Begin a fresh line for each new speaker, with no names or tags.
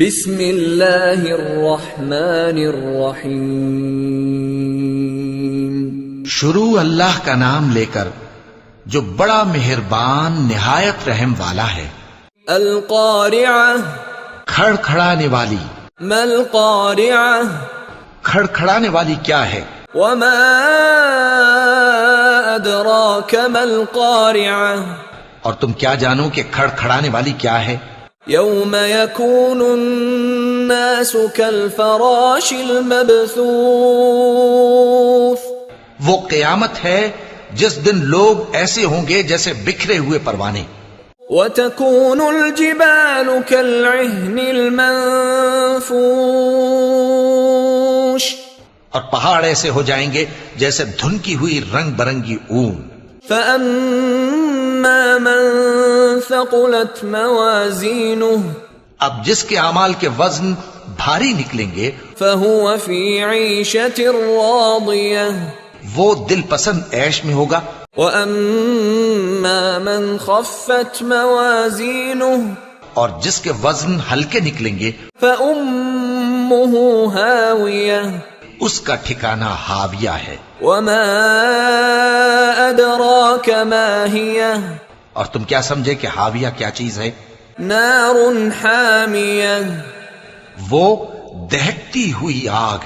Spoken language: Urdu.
بسم اللہ الرحمن الرحیم،
شروع اللہ کا نام لے کر جو بڑا مہربان نہایت رحم والا ہے۔
القارعہ،
کھڑکھڑانے والی۔
ما القارعہ،
کھڑکھڑانے والی کیا ہے؟
وما ادراک ما القارعہ،
اور تم کیا جانو کہ کھڑکھڑانے والی کیا ہے؟
یوم یکون الناس کالفراش المبثوث،
وہ قیامت ہے جس دن لوگ ایسے ہوں گے جیسے بکھرے ہوئے پروانے۔
وتكون الجبال كالعهن المنفوش،
اور پہاڑ ایسے ہو جائیں گے جیسے دھنکی ہوئی رنگ برنگی اون۔
فأما من ثقلت موازینه،
اب جس کے اعمال کے وزن بھاری نکلیں گے
فهو في عيشة راضية،
وہ دل پسند عیش میں ہوگا۔
وأما من خفت موازینه،
اور جس کے وزن ہلکے نکلیں گے
فأمه هاوية،
اس کا ٹھکانہ ہاویہ ہے۔
وما أدراك ما هي،
اور تم کیا سمجھے کہ ہاویہ کیا چیز ہے؟
نار حامیہ،
وہ دہکتی ہوئی آگ ہے۔